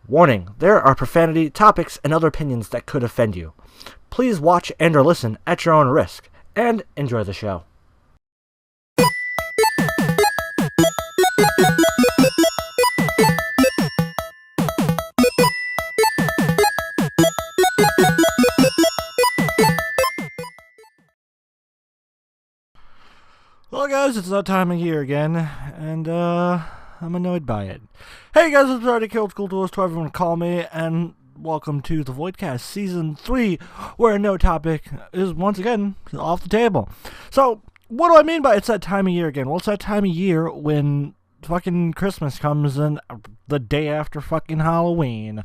Warning, there are profanity, topics, and other opinions that could offend you. Please watch and or listen at your own risk, and enjoy the show. Well guys, it's that time of year again, and I'm annoyed by it. Hey guys, it's RDiK, OLDSCHOOLDUELIST, whoever you want to call me, and welcome to the Voidcast Season 3, where no topic is once again off the table. So, what do I mean by it's that time of year again? Well, it's that time of year when fucking Christmas comes and the day after fucking Halloween.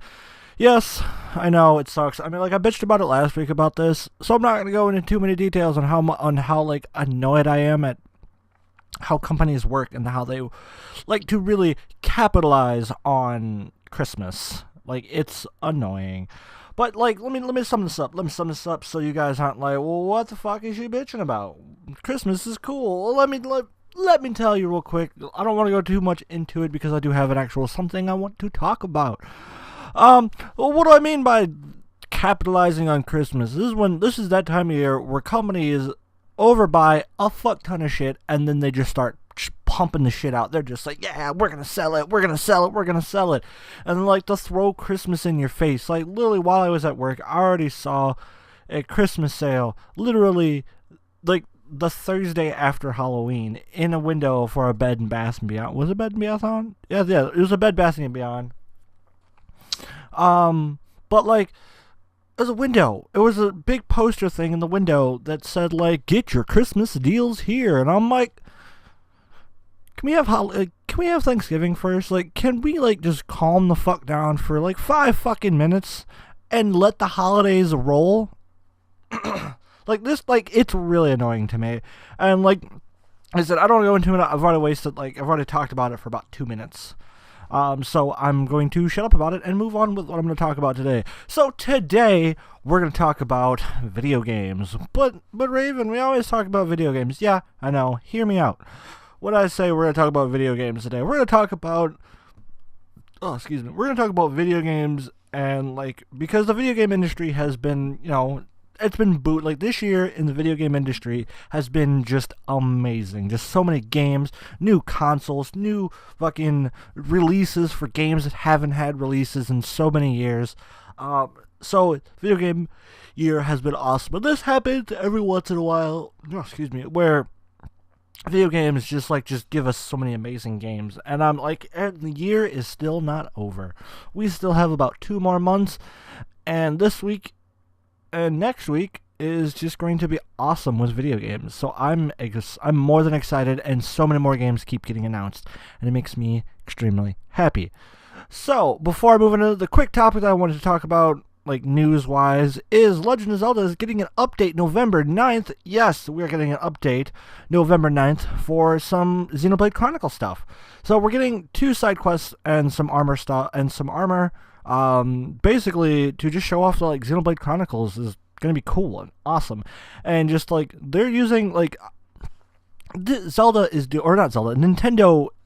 Yes, I know, it sucks. I mean, like, I bitched about it last week about this, so I'm not going to go into too many details on how like, annoyed I am at how companies work and how they like to really capitalize on Christmas. Like, it's annoying. But, like, let me sum this up. Let me sum this up so you guys aren't like, well, what the fuck is she bitching about? Christmas is cool. Well, let me tell you real quick. I don't want to go too much into it because I do have an actual something I want to talk about. Well, what do I mean by capitalizing on Christmas? This is that time of year where companies overbuy a fuck ton of shit and then they just start pumping the shit out. They're just like, yeah, we're gonna sell it, we're gonna sell it, we're gonna sell it. And like to throw Christmas in your face. Like literally while I was at work, I already saw a Christmas sale literally like the Thursday after Halloween in a window for a Bed and Bath & Beyond. Was it Bed and Beyond on? Yeah, it was a Bed Bath & Beyond. But like, there's a window. It was a big poster thing in the window that said like, "Get your Christmas deals here." And I'm like, can we have Thanksgiving first? Like, can we like just calm the fuck down for like 5 fucking minutes and let the holidays roll? Like this, like it's really annoying to me. And like I said, I don't go into it. I've already talked about it for about 2 minutes. So I'm going to shut up about it and move on with what I'm going to talk about today. So today, we're going to talk about video games. But Raven, we always talk about video games. Yeah, I know. Hear me out. When I say we're going to talk about video games today, we're going to talk about... Oh, excuse me. We're going to talk about video games and, like, because the video game industry has been, you know... It's been like this year in the video game industry has been just amazing. Just so many games, new consoles, new fucking releases for games that haven't had releases in so many years. So video game year has been awesome. But this happens every once in a while, where video games just give us so many amazing games. And I'm like, and the year is still not over. We still have about 2 more months, and this week and next week is just going to be awesome with video games. So I'm more than excited, and so many more games keep getting announced, and it makes me extremely happy. So before I move into the quick topic that I wanted to talk about, like news-wise, is Legend of Zelda is getting an update November 9th. Yes, we're getting an update November 9th for some Xenoblade Chronicles stuff. So we're getting 2 side quests and some armor stuff and some armor. Basically to just show off that like Xenoblade Chronicles is gonna be cool and awesome, and just like they're using like Nintendo,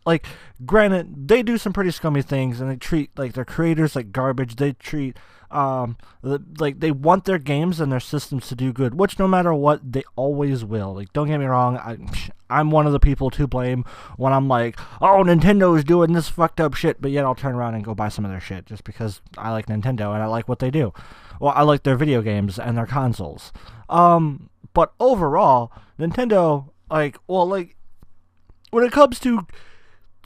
like granted they do some pretty scummy things and they treat like their creators like garbage. They treat like they want their games and their systems to do good, which no matter what they always will. Like, don't get me wrong, I'm one of the people to blame when I'm like, oh, Nintendo's doing this fucked up shit, but yet I'll turn around and go buy some of their shit just because I like Nintendo and I like what they do. Well, I like their video games and their consoles. But overall, Nintendo, when it comes to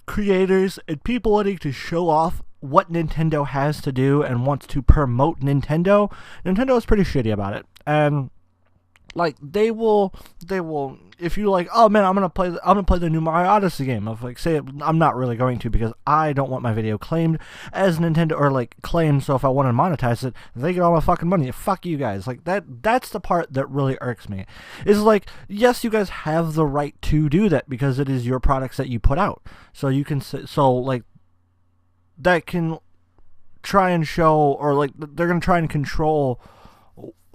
creators and people wanting to show off what Nintendo has to do and wants to promote Nintendo is pretty shitty about it. And like they will if you like, oh man, I'm gonna play the new Mario Odyssey game. I'm not really going to because I don't want my video claimed as Nintendo, or like claimed, so if I want to monetize it, they get all my fucking money. Fuck you guys. Like that's the part that really irks me. Is like, yes, you guys have the right to do that because it is your products that you put out. So you can that can try and show, or like they're gonna try and control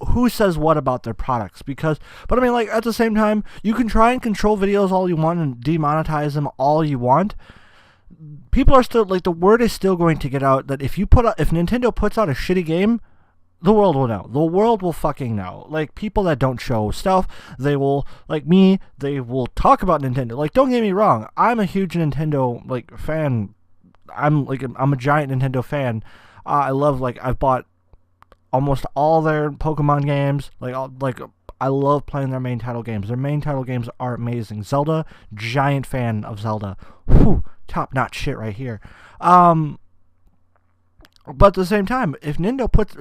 who says what about their products, but I mean, like, at the same time, you can try and control videos all you want and demonetize them all you want, people are still like, the word is still going to get out that if Nintendo puts out a shitty game, the world will know. The world will fucking know. Like, people that don't show stuff, they will, like me, they will talk about Nintendo. Like, don't get me wrong, I'm a huge Nintendo, like, fan. I'm a giant Nintendo fan. I love, like, I've bought almost all their Pokemon games. I love playing their main title games. Their main title games are amazing. Zelda, giant fan of Zelda. Whew, top-notch shit right here. But at the same time, if Nintendo puts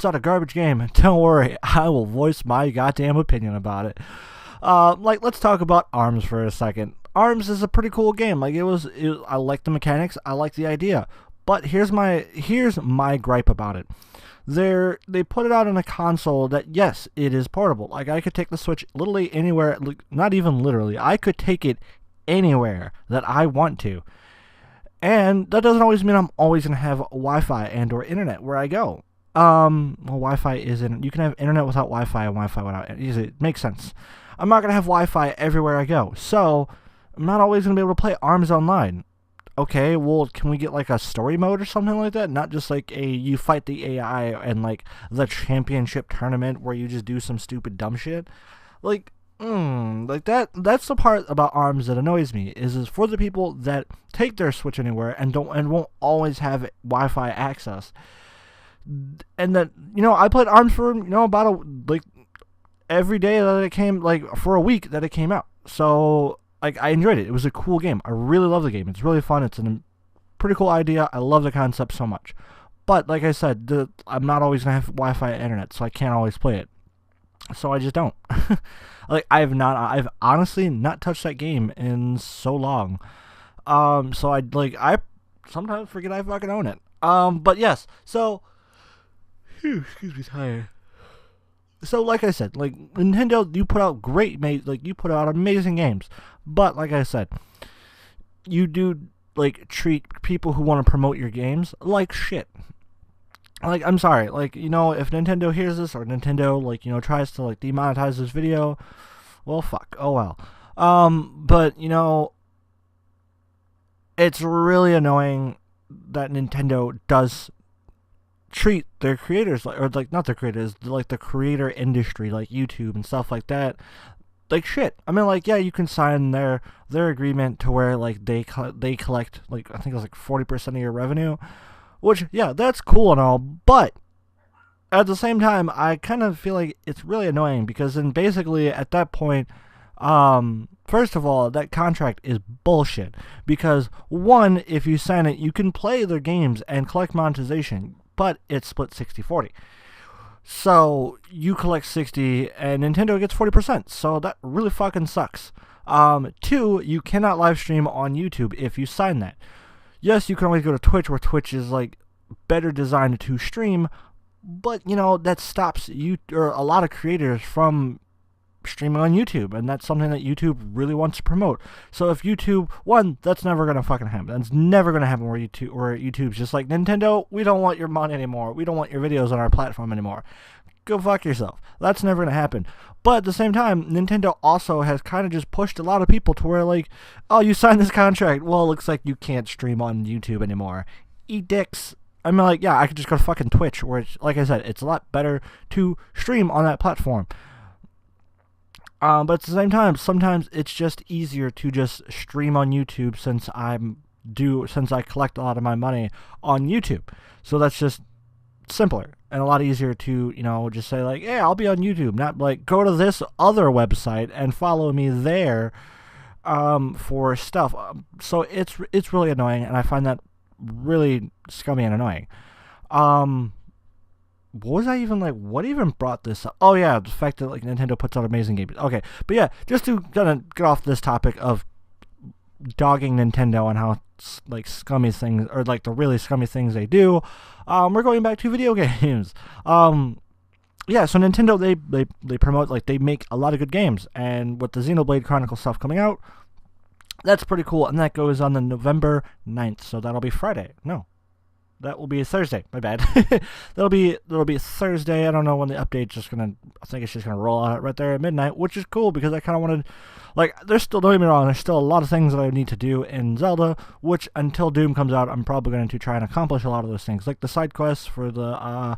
out a garbage game, don't worry, I will voice my goddamn opinion about it. Let's talk about ARMS for a second. ARMS is a pretty cool game. Like, I like the mechanics, I like the idea. But here's my gripe about it. They put it out on a console that, yes, it is portable. Like, I could take the Switch literally anywhere, not even literally, I could take it anywhere that I want to. And that doesn't always mean I'm always going to have Wi-Fi and or internet where I go. Wi-Fi isn't. You can have internet without Wi-Fi and Wi-Fi without it. It makes sense. I'm not going to have Wi-Fi everywhere I go. So, I'm not always going to be able to play ARMS online. Okay, well, can we get like a story mode or something like that? Not just like you fight the AI and like the championship tournament where you just do some stupid dumb shit. That's the part about ARMS that annoys me, is for the people that take their Switch anywhere and won't always have Wi-Fi access. And that, I played ARMS for, about every day that it came, for a week that it came out. So, I enjoyed it. It was a cool game. I really love the game. It's really fun. It's a pretty cool idea. I love the concept so much. But, like I said, I'm not always going to have Wi-Fi and internet, so I can't always play it. So I just don't. I've honestly not touched that game in so long. So I sometimes forget I fucking own it. But yes, so, excuse me, tired. So like I said, Nintendo, you put out you put out amazing games. But like I said, you do, treat people who want to promote your games like shit. I'm sorry, if Nintendo hears this, or Nintendo, tries to, demonetize this video, well, fuck, oh well. But, it's really annoying that Nintendo does treat their creators, not their creators, the creator industry, like YouTube and stuff like that, like shit. I mean, yeah, you can sign their agreement to where, they collect, I think it was, 40% of your revenue. Which, yeah, that's cool and all, but at the same time, I kind of feel like it's really annoying, because then basically at that point, first of all, that contract is bullshit. Because, one, if you sign it, you can play their games and collect monetization, but it's split 60-40. So, you collect 60 and Nintendo gets 40%, so that really fucking sucks. Two, you cannot live stream on YouTube if you sign that. Yes, you can always go to Twitch, where Twitch is, better designed to stream, but, that stops you, or a lot of creators, from streaming on YouTube, and that's something that YouTube really wants to promote. So if YouTube, one, that's never going to fucking happen. That's never going to happen where YouTube's just like, Nintendo, we don't want your money anymore. We don't want your videos on our platform anymore. Go fuck yourself. That's never going to happen. But at the same time, Nintendo also has kind of just pushed a lot of people to where, oh, you signed this contract. Well, it looks like you can't stream on YouTube anymore. Eat dicks. I mean, yeah, I could just go to fucking Twitch, where, like I said, it's a lot better to stream on that platform. But at the same time, sometimes it's just easier to just stream on YouTube, since I collect a lot of my money on YouTube. So that's just simpler and a lot easier to, just say, hey, I'll be on YouTube, not go to this other website and follow me there for stuff. So it's really annoying, and I find that really scummy and annoying. What was I even what even brought this up? Oh yeah, the fact that Nintendo puts out amazing games. Okay, but yeah, just to kind of get off this topic of dogging Nintendo on how scummy things, or the really scummy things they do, we're going back to video games. Yeah, so Nintendo, they promote, they make a lot of good games, and with the Xenoblade Chronicles stuff coming out, that's pretty cool, and that goes on the November 9th, so that'll be Friday. No, that will be Thursday. My bad. that'll be Thursday. I don't know when the update's just gonna. I think it's just gonna roll out right there at midnight, which is cool, because I kind of wanted, Like, there's still, don't get me wrong, there's still a lot of things that I need to do in Zelda, which until Doom comes out, I'm probably going to try and accomplish a lot of those things, like the side quests for the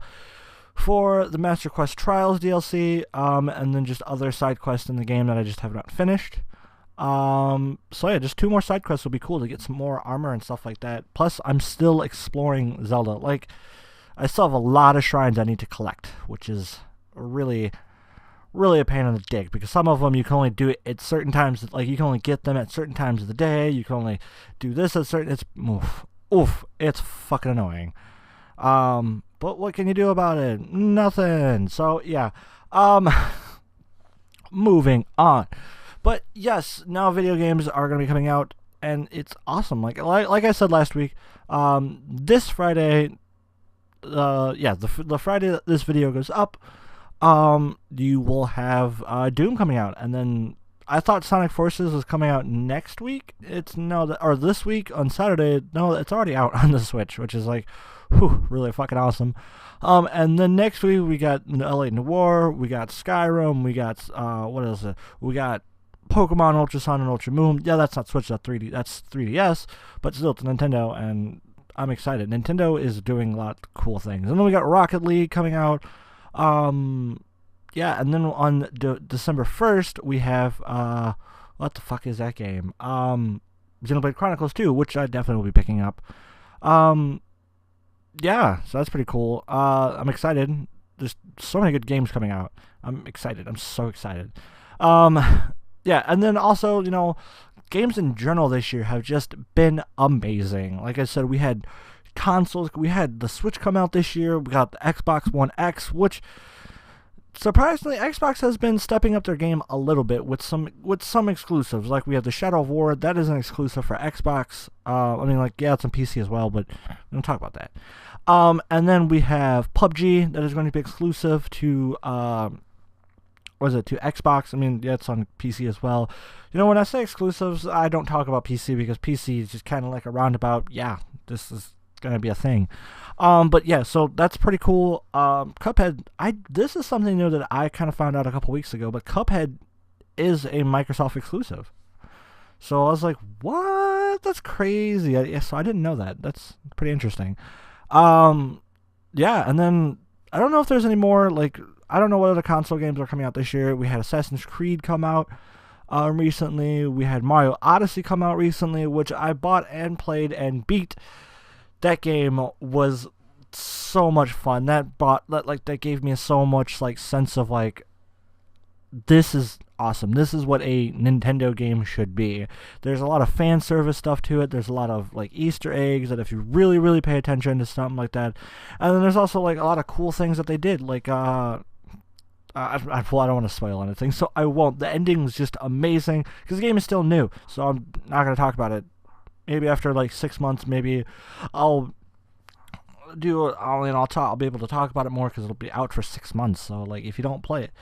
Master Quest Trials DLC, and then just other side quests in the game that I just have not finished. So yeah, just 2 more side quests would be cool to get some more armor and stuff like that. Plus, I'm still exploring Zelda. Like, I still have a lot of shrines I need to collect, which is really a pain in the dick, because some of them you can only do it at certain times. Like, you can only get them at certain times of the day. You can only do this at certain. It's it's fucking annoying. But what can you do about it? Nothing. So yeah. Moving on. But yes, now video games are going to be coming out, and it's awesome. Like I said last week, this Friday, the Friday that this video goes up, you will have Doom coming out, and then I thought Sonic Forces was coming out next week. Or this week on Saturday. No, it's already out on the Switch, which is like, really fucking awesome. And then next week we got LA Noire, we got Skyrim, we got what is it? We got Pokemon Ultra Sun and Ultra Moon. Yeah, that's not Switch, that's 3D. That's 3DS, but still, it's Nintendo, and I'm excited. Nintendo is doing a lot of cool things. And then we got Rocket League coming out. Yeah, and then on December 1st, we have, what the fuck is that game? Xenoblade Chronicles 2, which I definitely will be picking up. Yeah, so that's pretty cool. I'm excited. There's so many good games coming out. I'm excited. I'm so excited. Yeah, and then also, games in general this year have just been amazing. Like I said, we had consoles. We had the Switch come out this year. We got the Xbox One X, which surprisingly, Xbox has been stepping up their game a little bit with some exclusives. Like, we have the Shadow of War. That is an exclusive for Xbox. I mean, like, yeah, it's on PC as well, but we don't talk about that. And then we have PUBG that is going to be exclusive to to Xbox. I mean, yeah, it's on PC as well. When I say exclusives, I don't talk about PC, because PC is just kind of like a roundabout, yeah, this is going to be a thing. But yeah, so that's pretty cool. Cuphead, this is something new that I kind of found out a couple weeks ago, but Cuphead is a Microsoft exclusive. So I was like, what? That's crazy. So I didn't know that. That's pretty interesting. Yeah, and then I don't know if there's any more, like, I don't know what other console games are coming out this year. We had Assassin's Creed come out recently. We had Mario Odyssey come out recently, which I bought and played and beat. That game was so much fun. That gave me so much like sense of like, this is awesome. This is what a Nintendo game should be. There's a lot of fan service stuff to it. There's a lot of like Easter eggs that if you really, really pay attention to something like that. And then there's also like a lot of cool things that they did. Like I don't want to spoil anything, so I won't. The ending was just amazing because the game is still new, so I'm not going to talk about it. Maybe after like 6 months, maybe I'll be able to talk about it more because it'll be out for 6 months. So like, if you don't play it,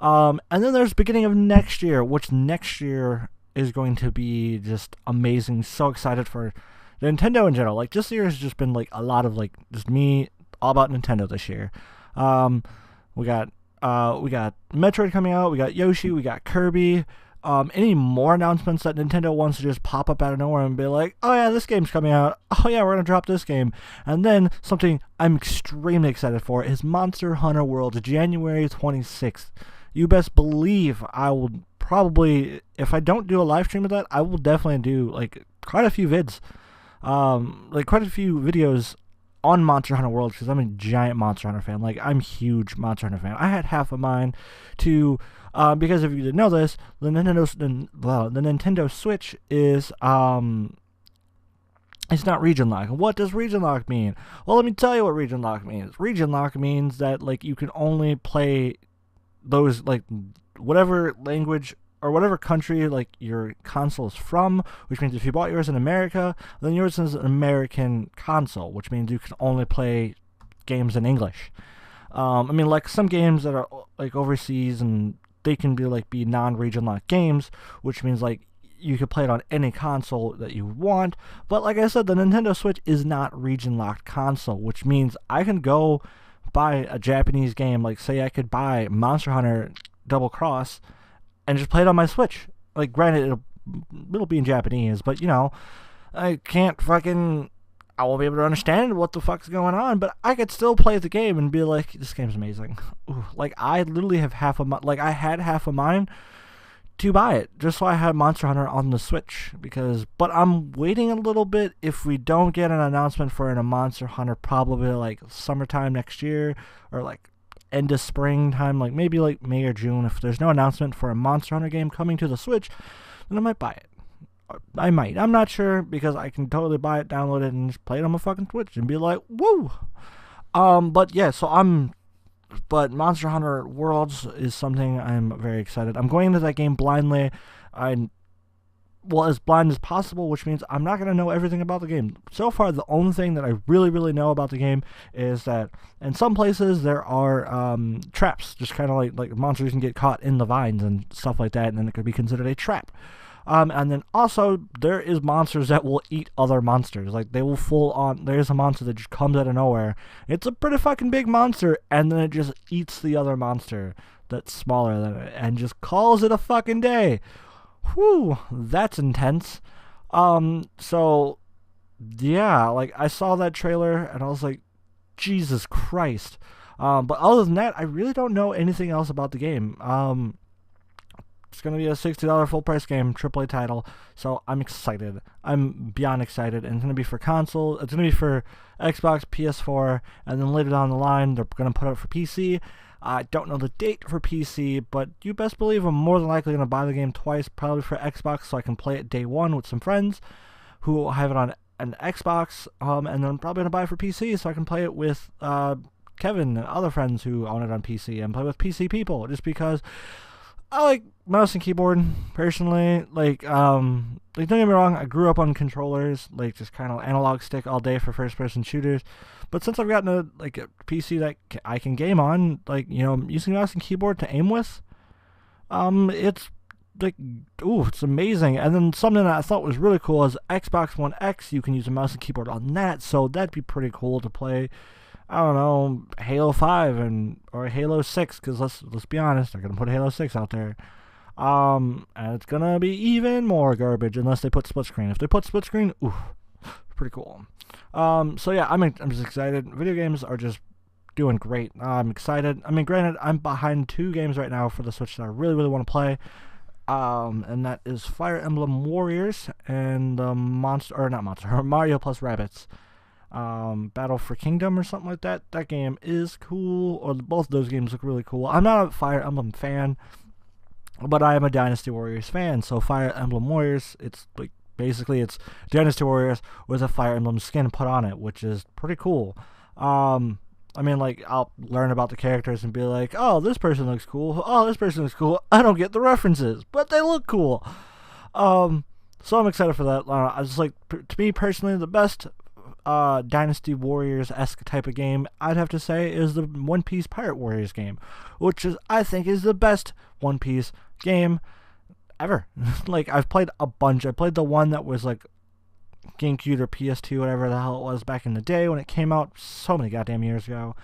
and then there's beginning of next year, which next year is going to be just amazing. So excited for Nintendo in general. Like, this year has just been like a lot of like just me all about Nintendo this year. We got Metroid coming out. We got Yoshi. We got Kirby. Any more announcements that Nintendo wants to just pop up out of nowhere and be like, oh yeah, this game's coming out. Oh yeah, we're going to drop this game. And then something I'm extremely excited for is Monster Hunter World, January 26th. You best believe I will probably, if I don't do a live stream of that, I will definitely do like quite a few vids. Like quite a few videos on Monster Hunter World, because I'm a giant Monster Hunter fan. Like, I'm a huge Monster Hunter fan. I had half of mine to, because if you didn't know this, the Nintendo Switch is, it's not region lock. What does region lock mean? Well, let me tell you what region lock means. Region lock means that, like, you can only play those, like, whatever language or whatever country like your console is from, which means if you bought yours in America, then yours is an American console, which means you can only play games in English. I mean, like, some games that are like overseas and they can be non-region locked games, which means like you could play it on any console that you want. But like I said, the Nintendo Switch is not region locked console, which means I can go buy a Japanese game, like say I could buy Monster Hunter Double Cross and just play it on my Switch, like, granted, it'll be in Japanese, but, I can't fucking, I won't be able to understand what the fuck's going on, but I could still play the game and be like, this game's amazing. Ooh, like, I literally have I had half a mind to buy it, just so I had Monster Hunter on the Switch, but I'm waiting a little bit. If we don't get an announcement for a Monster Hunter, probably, like, summertime next year, or, like, end of spring time, like, maybe, like, May or June, if there's no announcement for a Monster Hunter game coming to the Switch, then I might buy it. I might. I'm not sure, because I can totally buy it, download it, and just play it on my fucking Switch and be like, woo! But yeah, but Monster Hunter Worlds is something I'm very excited. I'm going into that game blindly. As blind as possible, which means I'm not going to know everything about the game. So far, the only thing that I really, really know about the game is that in some places there are traps, just kind of like monsters can get caught in the vines and stuff like that, and then it could be considered a trap. And then also, there is monsters that will eat other monsters. Like, they will there's a monster that just comes out of nowhere. It's a pretty fucking big monster, and then it just eats the other monster that's smaller than it, and just calls it a fucking day. Whew, that's intense. So, yeah, like, I saw that trailer, and I was like, Jesus Christ. But other than that, I really don't know anything else about the game. It's going to be a $60 full price game, AAA title, so I'm excited. I'm beyond excited, and it's going to be for console. It's going to be for Xbox, PS4, and then later down the line, they're going to put it for PC. I don't know the date for PC, but you best believe I'm more than likely going to buy the game twice, probably for Xbox, so I can play it day one with some friends who have it on an Xbox, and then I'm probably going to buy it for PC, so I can play it with Kevin and other friends who own it on PC, and play with PC people, just because I like mouse and keyboard, personally. Like, don't get me wrong, I grew up on controllers, like, just kind of analog stick all day for first-person shooters, but since I've gotten a PC that I can game on, like, using mouse and keyboard to aim with, it's, like, it's amazing. And then something that I thought was really cool is Xbox One X, you can use a mouse and keyboard on that, so that'd be pretty cool to play, I don't know, Halo 5 or Halo 6, because let's be honest, they're going to put Halo 6 out there. And it's going to be even more garbage unless they put split screen. If they put split screen, pretty cool. So yeah, I'm just excited. Video games are just doing great. I'm excited. I mean, granted, I'm behind 2 games right now for the Switch that I really, really want to play. And that is Fire Emblem Warriors and Mario plus Rabbids. Battle for Kingdom or something like that. That game is cool, or both of those games look really cool. I'm not a Fire Emblem fan, but I am a Dynasty Warriors fan, so Fire Emblem Warriors, it's like, basically it's Dynasty Warriors with a Fire Emblem skin put on it, which is pretty cool. I mean, like, I'll learn about the characters and be like, oh, this person looks cool, oh, this person looks cool, I don't get the references, but they look cool. So I'm excited for that. I just like, to me personally, the best Dynasty Warriors-esque type of game, I'd have to say, is the One Piece Pirate Warriors game, which I think is the best One Piece game ever. Like, I've played a bunch. I played the one that was like GameCube or PS2, whatever the hell it was back in the day when it came out so many goddamn years ago.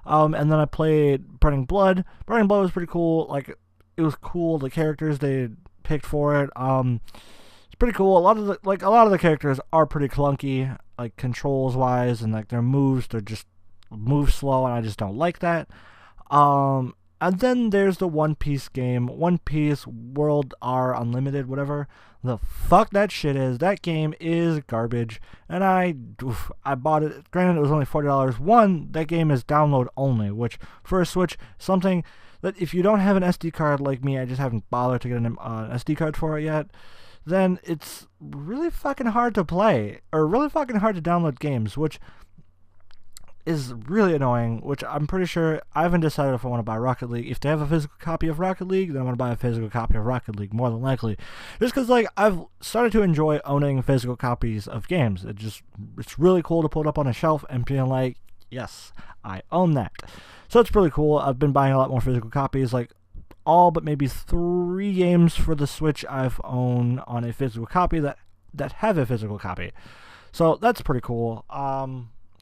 And then I played Burning Blood. Burning Blood was pretty cool. Like, it was cool. The characters they picked for it, it's pretty cool. A lot of the characters are pretty clunky, like, controls wise, and like their moves, they're just move slow, and I just don't like that. And then there's the One Piece game, One Piece World R Unlimited, whatever the fuck that shit is. That game is garbage, and I bought it. Granted, it was only $40. One, that game is download only, which for a Switch, something that if you don't have an SD card like me, I just haven't bothered to get an SD card for it yet, then it's really fucking hard to play, or really fucking hard to download games, which is really annoying, which I'm pretty sure I haven't decided if I want to buy Rocket League. If they have a physical copy of Rocket League, then I'm going to buy a physical copy of Rocket League, more than likely. Just because, like, I've started to enjoy owning physical copies of games. It's really cool to put it up on a shelf and being like, yes, I own that. So it's really cool. I've been buying a lot more physical copies, like, all but maybe 3 games for the Switch I've owned on a physical copy that have a physical copy. So that's pretty cool.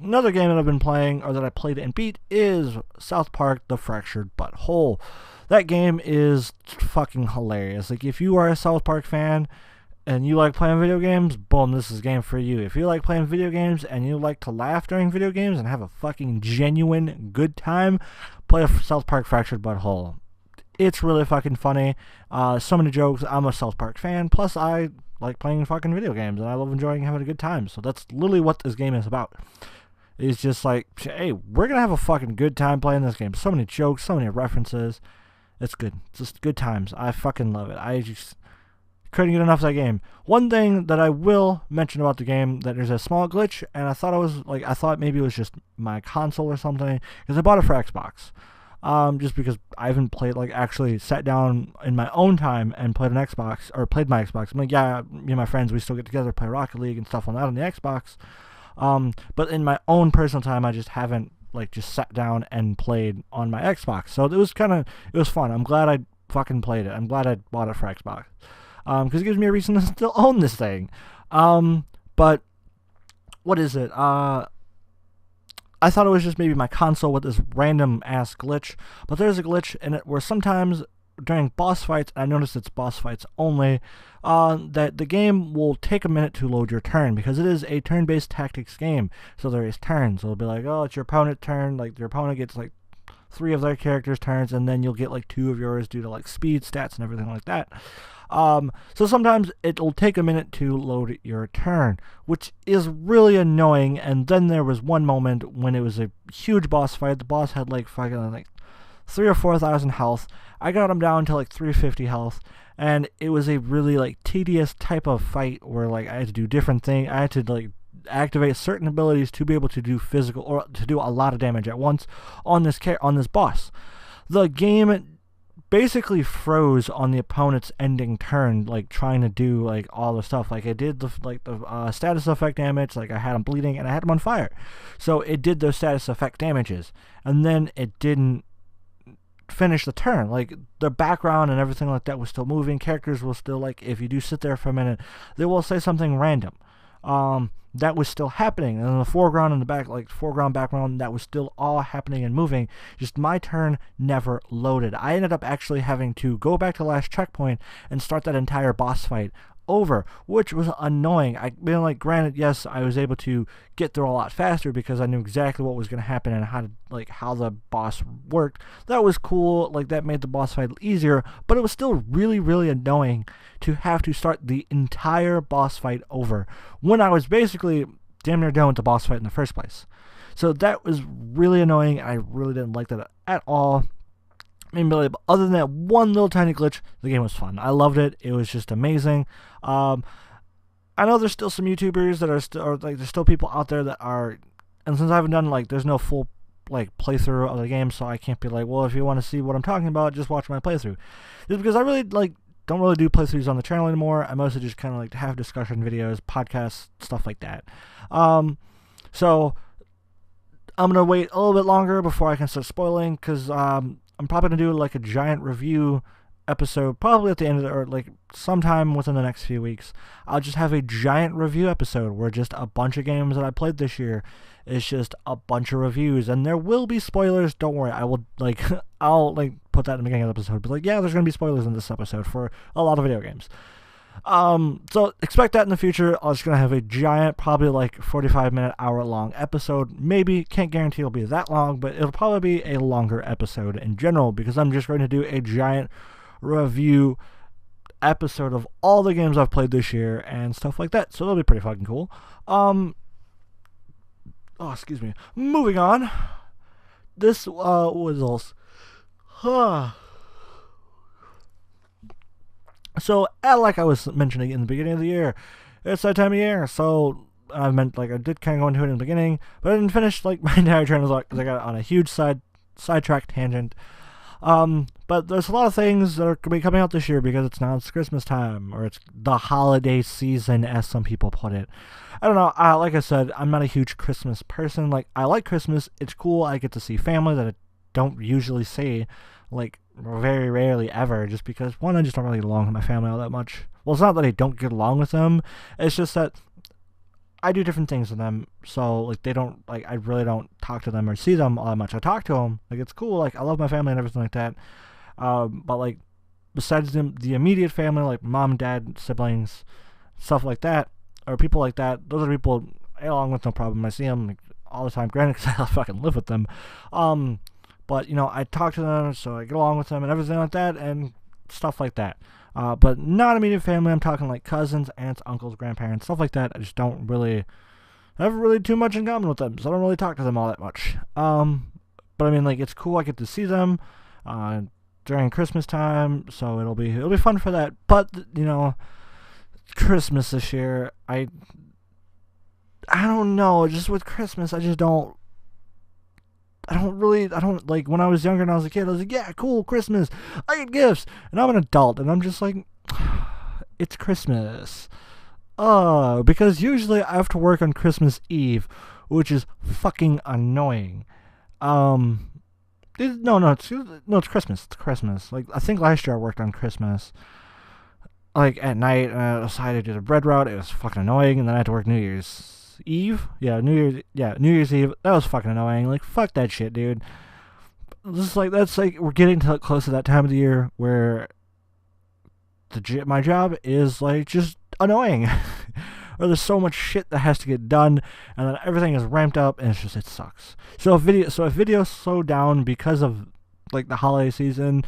Another game that I've been playing, or that I played and beat, is South Park: The Fractured But Whole. That game is fucking hilarious. Like, if you are a South Park fan and you like playing video games, boom, this is a game for you. If you like playing video games and you like to laugh during video games and have a fucking genuine good time, play South Park: Fractured But Whole. It's really fucking funny. So many jokes. I'm a South Park fan. Plus, I like playing fucking video games, and I love enjoying having a good time. So that's literally what this game is about. It's just like, hey, we're going to have a fucking good time playing this game. So many jokes, so many references. It's good. It's just good times. I fucking love it. I just couldn't get enough of that game. One thing that I will mention about the game, that there's a small glitch, and I thought maybe it was just my console or something, because I bought it for Xbox. Just because I haven't played, like, actually sat down in my own time and played my Xbox. I'm like, yeah, me and my friends, we still get together, play Rocket League and stuff on that on the Xbox. But in my own personal time, I just haven't, like, just sat down and played on my Xbox. So it was fun. I'm glad I fucking played it. I'm glad I bought it for Xbox. Because it gives me a reason to still own this thing. But what is it? I thought it was just maybe my console with this random ass glitch, but there's a glitch in it where sometimes during boss fights, I noticed it's boss fights only, that the game will take a minute to load your turn, because it is a turn-based tactics game. So there is turns. So it'll be like, oh, it's your opponent's turn. Like, your opponent gets like 3 of their characters' turns, and then you'll get like 2 of yours due to like speed, stats, and everything like that. So sometimes it'll take a minute to load your turn, which is really annoying. And then there was one moment when it was a huge boss fight. The boss had like fucking like 3,000 or 4,000 health. I got him down to like 350 health, and it was a really like tedious type of fight where like I had to do different things. I had to like activate certain abilities to be able to do physical, or to do a lot of damage at once on this boss. The game basically froze on the opponent's ending turn, like trying to do like all the stuff. Like, it did the status effect damage. Like, I had him bleeding and I had him on fire, so it did those status effect damages, and then it didn't finish the turn. Like, the background and everything like that was still moving. Characters will still, like, if you do sit there for a minute, they will say something random. That was still happening, and in the foreground and the back, like foreground, background, that was still all happening and moving. Just my turn never loaded. I ended up actually having to go back to the last checkpoint and start that entire boss fight over, which was annoying. I mean, like, granted, yes, I was able to get through a lot faster because I knew exactly what was going to happen and how the boss worked. That was cool. Like, that made the boss fight easier, but it was still really, really annoying to have to start the entire boss fight over when I was basically damn near done with the boss fight in the first place. So that was really annoying. I really didn't like that at all. I mean, really, other than that one little tiny glitch, the game was fun. I loved it. It was just amazing. I know there's still some YouTubers that are still, or like, there's still people out there that are, and since I haven't done, like, there's no full, like, playthrough of the game, so I can't be like, well, if you want to see what I'm talking about, just watch my playthrough. Just because I really, like, don't really do playthroughs on the channel anymore. I mostly just kind of like to have discussion videos, podcasts, stuff like that. So I'm going to wait a little bit longer before I can start spoiling, because I'm probably going to do like a giant review episode probably at the end of the, or like sometime within the next few weeks. I'll just have a giant review episode where just a bunch of games that I played this year. It's just a bunch of reviews, and there will be spoilers. Don't worry, I will like I'll like put that in the beginning of the episode. But like, yeah, there's gonna be spoilers in this episode for a lot of video games. So expect that in the future. I'm just gonna have a giant, probably like 45-minute, hour-long episode. Maybe, can't guarantee it'll be that long, but it'll probably be a longer episode in general, because I'm just going to do a giant review episode of all the games I've played this year and stuff like that. So it'll be pretty fucking cool. Excuse me. Moving on. This was also. So, like I was mentioning in the beginning of the year, it's that time of year. So I did kind of go into it in the beginning, but I didn't finish like my entire train of thought because I got on a huge sidetrack tangent. But there's a lot of things that are going to be coming out this year because it's Christmas time, or it's the holiday season, as some people put it. I don't know. Like I said, I'm not a huge Christmas person. Like, I like Christmas. It's cool. I get to see family that I don't usually see, like, very rarely ever, just because, one, I just don't really get along with my family all that much. Well, it's not that I don't get along with them. It's just that I do different things with them, so like they don't like I really don't talk to them or see them all that much. I talk to them, like it's cool, like I love my family and everything like that. But like besides the immediate family, like mom, dad, siblings, stuff like that, or people like that, those are people I get along with no problem. I see them like, all the time, granted, because I fucking live with them. But you know, I talk to them, so I get along with them and everything like that, and stuff like that. But not immediate family. I'm talking like cousins, aunts, uncles, grandparents, stuff like that. I just don't really have really too much in common with them, so I don't really talk to them all that much. But I mean, like it's cool. I get to see them during Christmas time, so it'll be fun for that. But you know, Christmas this year, I don't know. Just with Christmas, I don't like when I was younger and I was a kid, I was like, yeah, cool, Christmas, I get gifts. And I'm an adult and I'm just like, it's Christmas. Because usually I have to work on Christmas Eve, which is fucking annoying. It's Christmas. It's Christmas. Like, I think last year I worked on Christmas, like, at night, and I decided to do the bread route. It was fucking annoying, and then I had to work New Year's Eve? New Year's Eve. That was fucking annoying. Like, fuck that shit, dude. That's like, we're getting close to that time of the year where my job is, like, just annoying. Or there's so much shit that has to get done, and then everything is ramped up, and it sucks. So if videos slow down because of, like, the holiday season,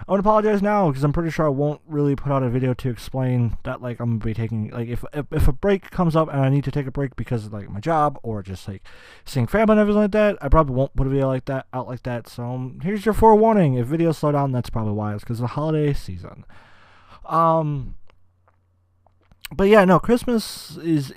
I want to apologize now, because I'm pretty sure I won't really put out a video to explain that, like, I'm going to be taking, like, if a break comes up and I need to take a break because of, like, my job, or just, like, seeing family and everything like that, I probably won't put a video out like that, so here's your forewarning. If videos slow down, that's probably why. It's because of the holiday season. But yeah, no, Christmas is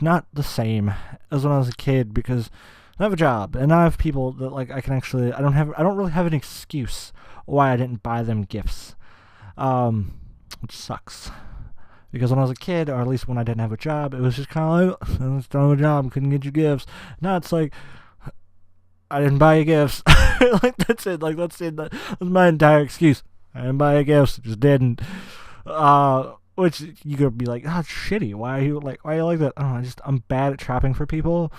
not the same as when I was a kid, because I have a job, and I have people that, like, I don't really have an excuse why I didn't buy them gifts, which sucks, because when I was a kid, or at least when I didn't have a job, it was just kind of like, I just don't have a job, couldn't get you gifts. Now it's like, I didn't buy you gifts. Like, that's it, that's my entire excuse. I didn't buy you gifts, just didn't. Which you could be like, shitty, why are you like that? I don't know, I'm bad at shopping for people.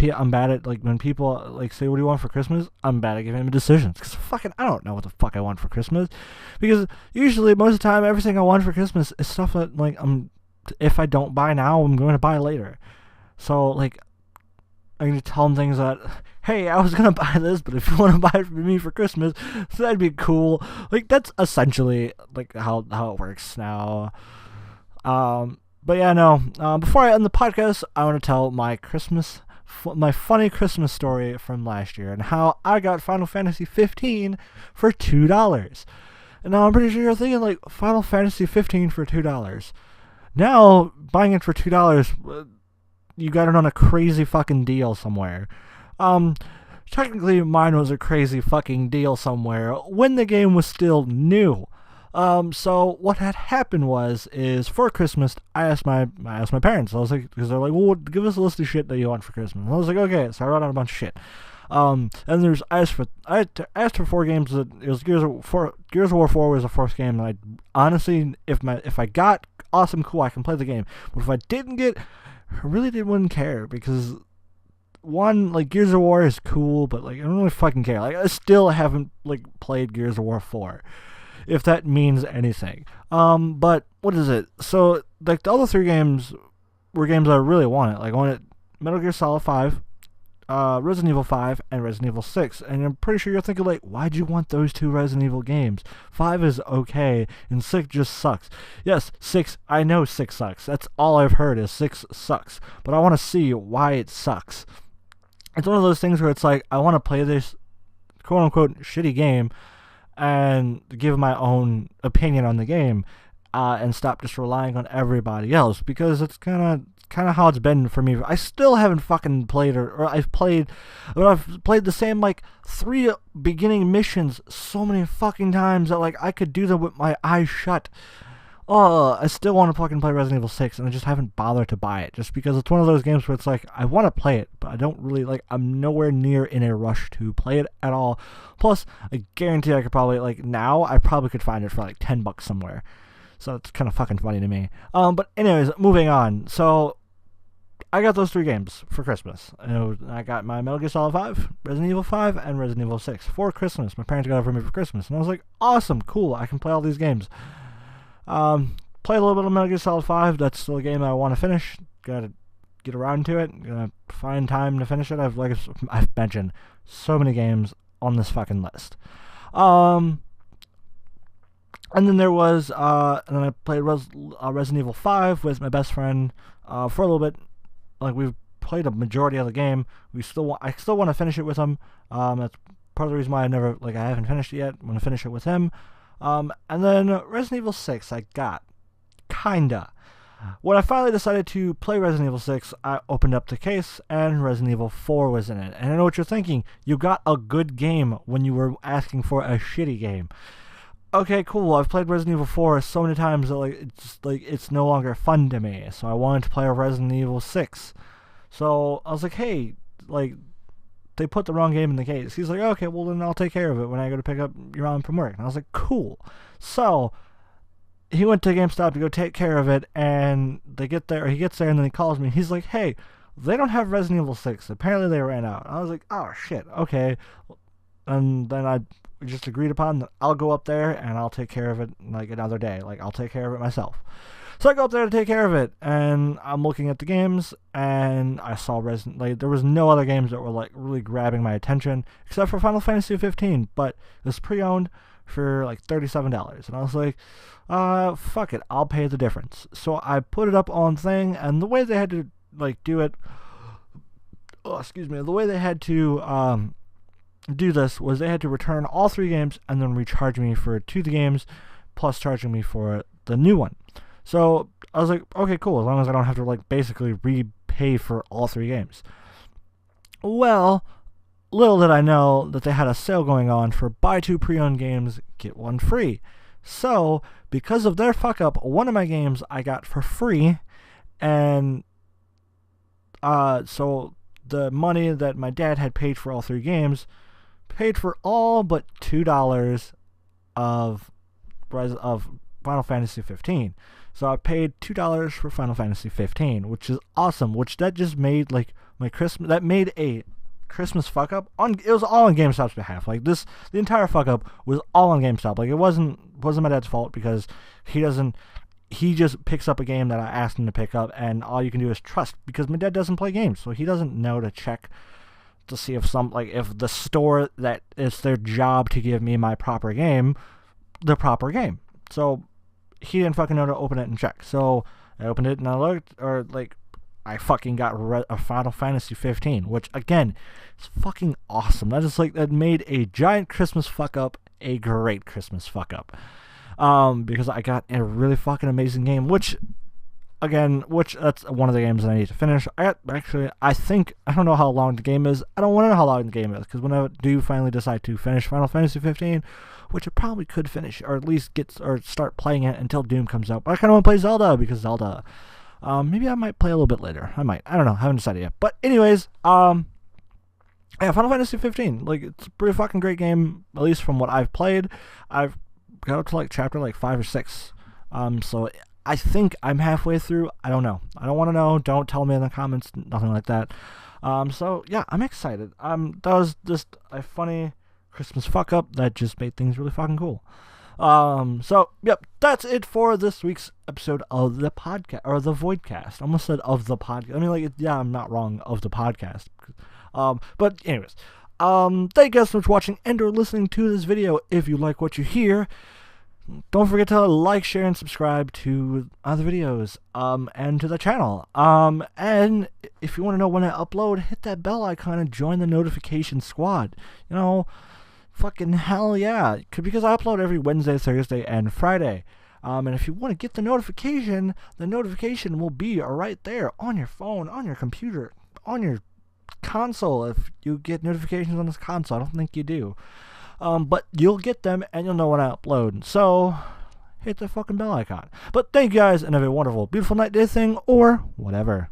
I'm bad at, like, when people, like, say, what do you want for Christmas? I'm bad at giving them decisions, because I don't know what the fuck I want for Christmas, because usually, most of the time, everything I want for Christmas is stuff that, like, if I don't buy now, I'm going to buy later. So, like, I'm going to tell them things that, hey, I was going to buy this, but if you want to buy it for me for Christmas, so that'd be cool. Like, that's essentially, like, how it works now. But yeah, no, before I end the podcast, I want to tell my funny Christmas story from last year, and how I got Final Fantasy 15 for $2. And now I'm pretty sure you're thinking, like, Final Fantasy 15 for $2. Now, buying it for $2, you got it on a crazy fucking deal somewhere. Technically, mine was a crazy fucking deal somewhere when the game was still new. So what had happened is for Christmas, I asked my parents. I was like, because they're like, well, give us a list of shit that you want for Christmas. And I was like, okay. So I wrote out a bunch of shit. And I asked for 4 games. It was Gears of War 4 was the first game. And I honestly, if I got awesome, cool, I can play the game. But if I didn't get, I really wouldn't care, because one, like, Gears of War is cool, but, like, I don't really fucking care. Like, I still haven't, like, played Gears of War 4. If that means anything. But what is it? So, like, the other 3 games were games I really wanted. Like, I wanted Metal Gear Solid 5, Resident Evil 5, and Resident Evil 6. And I'm pretty sure you're thinking, like, why'd you want those 2 Resident Evil games? 5 is okay, and 6 just sucks. Yes, 6, I know 6 sucks. That's all I've heard is 6 sucks. But I want to see why it sucks. It's one of those things where it's like, I want to play this quote-unquote shitty game and give my own opinion on the game, and stop just relying on everybody else, because it's kind of how it's been for me. I still haven't fucking played, or I've played the same, like, 3 beginning missions so many fucking times that, like, I could do them with my eyes shut. I still want to fucking play Resident Evil 6, and I just haven't bothered to buy it, just because it's one of those games where it's like, I want to play it, but I don't really, like, I'm nowhere near in a rush to play it at all. Plus, I guarantee I could probably, like, now, I probably could find it for, like, $10 somewhere. So it's kind of fucking funny to me. But anyways, moving on. So, I got those 3 games for Christmas. I got my Metal Gear Solid 5, Resident Evil 5, and Resident Evil 6 for Christmas. My parents got it for me for Christmas, and I was like, awesome, cool, I can play all these games. Played a little bit of Metal Gear Solid 5. That's still a game I want to finish. Gotta get around to it. Gonna find time to finish it. I've mentioned so many games on this fucking list. And then there was, and then I played Resident Evil 5 with my best friend for a little bit. Like, we've played a majority of the game. I still want to finish it with him. That's part of the reason why I haven't finished it yet. I'm gonna finish it with him. And then Resident Evil 6 I got. Kinda. When I finally decided to play Resident Evil 6, I opened up the case, and Resident Evil 4 was in it. And I know what you're thinking. You got a good game when you were asking for a shitty game. Okay, cool. I've played Resident Evil 4 so many times that it's no longer fun to me. So I wanted to play Resident Evil 6. So I was like, hey, they put the wrong game in the case. He's like, okay, well then I'll take care of it when I go to pick up your mom from work. And I was like, cool. So he went to GameStop to go take care of it, and he gets there, and then he calls me. He's like, hey, they don't have Resident Evil 6. Apparently they ran out. I was like, oh, shit, okay. And then I just agreed upon that I'll go up there, and I'll take care of it, another day. I'll take care of it myself. So I go up there to take care of it, and I'm looking at the games, and I saw there was no other games that were, really grabbing my attention, except for Final Fantasy 15, but it was pre-owned for $37, and I was like, fuck it, I'll pay the difference. So I put it up on thing, and the way they had to do it, the way they had to do this was they had to return all 3 games and then recharge me for 2 of the games, plus charging me for the new one. So I was like, okay, cool, as long as I don't have to basically repay for all 3 games. Well, little did I know that they had a sale going on for buy 2 pre-owned games, get 1 free. So, because of their fuck up, one of my games I got for free, and so the money that my dad had paid for all 3 games paid for all but $2 of Final Fantasy 15. So I paid $2 for Final Fantasy 15, which is awesome. Which that just made my Christmas. That made a Christmas fuck up. It was all on GameStop's behalf. The entire fuck up was all on GameStop. It wasn't my dad's fault, because he just picks up a game that I asked him to pick up, and all you can do is trust, because my dad doesn't play games, so he doesn't know to check to see if if the store that it's their job to give me my proper game, the proper game. So he didn't fucking know to open it and check. So I opened it and I looked, I fucking got a Final Fantasy 15, which again is fucking awesome. That is that made a giant Christmas fuck up a great Christmas fuck up. Because I got a really fucking amazing game, which that's one of the games that I need to finish. I don't know how long the game is. I don't want to know how long the game is, because when I do finally decide to finish Final Fantasy 15, which I probably could finish, or at least start playing it until Doom comes out. But I kind of want to play Zelda, because Zelda, maybe I might play a little bit later. I don't know. I haven't decided yet. But anyways, yeah, Final Fantasy 15. It's a pretty fucking great game, at least from what I've played. I've got up to chapter 5 or 6. So I think I'm halfway through. I don't know. I don't want to know. Don't tell me in the comments. Nothing like that. So yeah, I'm excited. That was just a funny Christmas fuck up that just made things really fucking cool. So yep, that's it for this week's episode of the podcast, or the Voidcast. I almost said of the podcast. I mean, yeah, I'm not wrong, of the podcast. But anyways, thank you guys so much for watching and or listening to this video. If you like what you hear, don't forget to like, share, and subscribe to other videos, and to the channel. And if you want to know when I upload, hit that bell icon and join the notification squad. Fucking hell yeah. Because I upload every Wednesday, Thursday, and Friday. And if you want to get the notification will be right there on your phone, on your computer, on your console. If you get notifications on this console, I don't think you do. But you'll get them, and you'll know when I upload. So, hit the fucking bell icon. But thank you guys, and have a wonderful, beautiful night, day thing, or whatever.